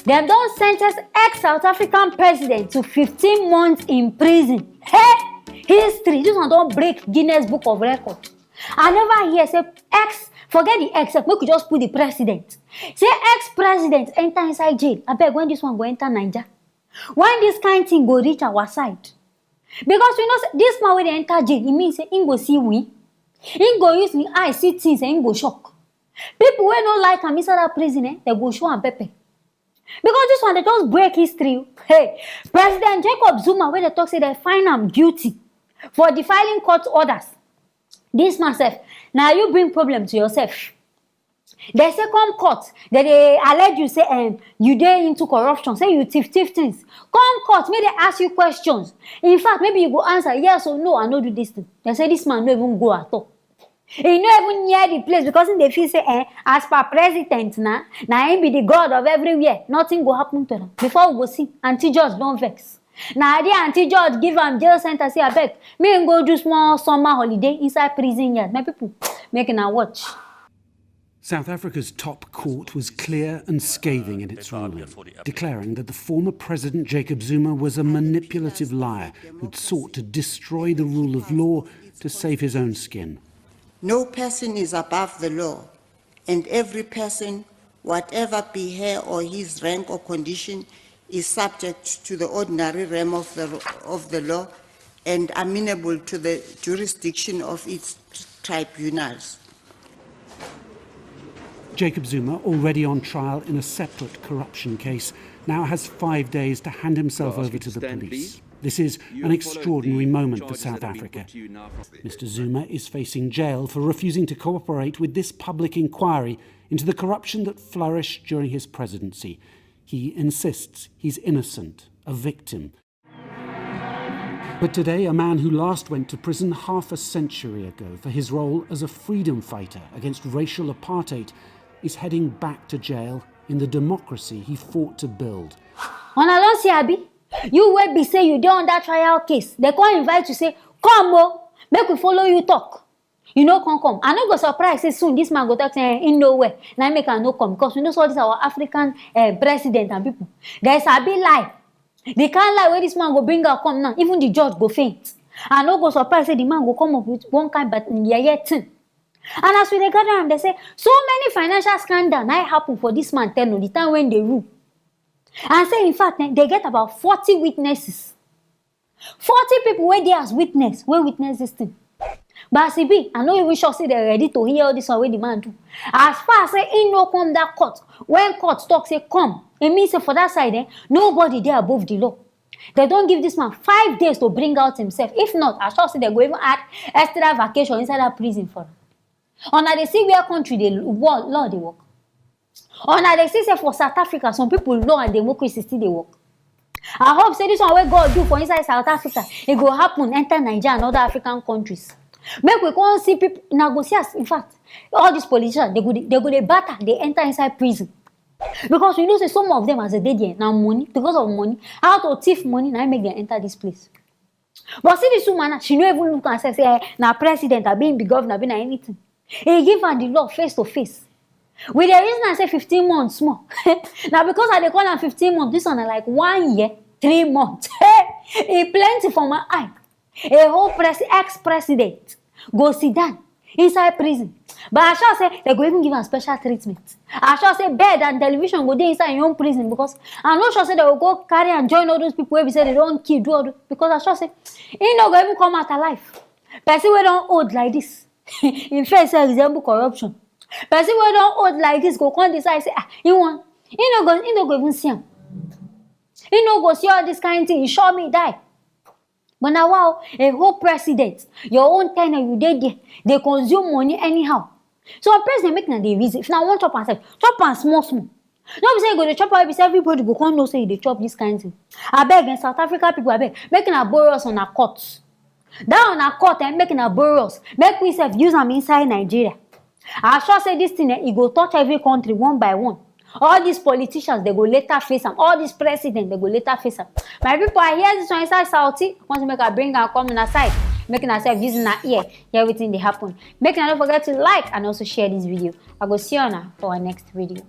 Dem don sentence ex-South African president to 15 months in prison. Hey! History. This one don't break Guinness Book of Record. I never hear say forget the ex, make we just put the president. Say ex-president enter inside jail. I beg when this one go enter Naija. When this kind thing go reach our side. Because we know this man when they enter jail, it means say he go see we. He go use him eye see things and he go shock. People wey no like am inside that prison, they go show am pepper. Because this one they just break history. Hey, President Jacob Zuma when they talk say they find him guilty for defiling court orders. This man sef, now you bring problem to yourself. The second court, they allege you say you dey into corruption, say you thief things. Come court, may they ask you questions. In fact, maybe you go answer yes or no, I no do this thing. They say this man no even go at all. He no even near the place because they feel say as per president now him be the god of everywhere. Nothing go happen to them. Before we go see, Auntie George don't vex. Now the Auntie George give am jail sentence, say abeg, me go do small summer holiday inside prison yard. My people, make una watch. South Africa's top court was clear and scathing in its ruling, declaring that the former President Jacob Zuma was a manipulative liar who'd sought to destroy the rule of law to save his own skin. No person is above the law, and every person, whatever be her or his rank or condition, is subject to the ordinary realm of the law and amenable to the jurisdiction of its tribunals. Jacob Zuma, already on trial in a separate corruption case, now has 5 days to hand himself over to the police. This is an extraordinary moment for South Africa. Mr. Zuma is facing jail for refusing to cooperate with this public inquiry into the corruption that flourished during his presidency. He insists he's innocent, a victim. But today, a man who last went to prison half a century ago for his role as a freedom fighter against racial apartheid is heading back to jail in the democracy he fought to build. Una don see abi? You wey be say you dey on that trial case, they come invite you say, come make we follow you talk. You know, come. I no go surprise say soon this man go talk say in nowhere. Now make I no come because we know all this our African president and people. There's a big lie. They can't lie where this man go bring her come now. Even the judge go faint. I no go surprise say the man go come up with one kind but thing. And as we dey gather am, they say so many financial scandals now happen for this man ten the time when they rule. And say in fact they get about 40 witnesses. 40 people where they as witness this thing. But as it be, I no even sure say they're ready to hear all this one wey the man do. As far as say he no come that court, when court talk say come, it means say for that side nobody there above the law. They don't give this man 5 days to bring out himself. If not, I sure say they go even add extra vacation inside that prison for him. Una they see where country the law they work. Una they see say for South Africa some people law and democracy still they work. I hope say this one wey God do for inside South Africa, it go happen enter Naija and other African countries. Make we come see people negotiate. In fact, all these politicians they go they batter, they enter inside prison. Because we know say some of them as a dead there now money because of money, how to thief money now make them enter this place. But see this woman, she no even look and say na president, I been the governor, been anything. He give her the law face to face. With the reason I say 15 months more. Now because I dey call her 15 months, this one is like 1 year, 3 months. It plenty for my eye. A whole ex-president go sit down inside prison. But I sure say they go even give her special treatment. I sure say bed and television go dey inside your own prison because I'm not sure say they will go carry and join all those people where we say they don't kill, do all those, because I sure say he no go even come out alive. Person wey don old like this. In fact, say resemble corruption. Person wey don old like this go come decide say he no go even see him. He no go see all this kind of thing. He sure me die. But now wow, a whole president, your own tenure you dey there, they consume money anyhow. So a president make na dey reason. If na one chop and chop and small. No be say you go dey chop all this, everybody go come know say you dey chop this kind of thing. Abeg in South Africa people abeg, make una borrow us on a court. That on a court and make una borrow us. Make we self use am inside Nigeria. I sure say this thing it go touch every country one by one. All these politicians they go later face them. All these presidents they go later face them. My people are here this one inside Saudi. Want to make a bring and come on aside. Making ourselves using our ear. Hear everything they happen. Make sure don't forget to like and also share this video. I go see you now for our next video.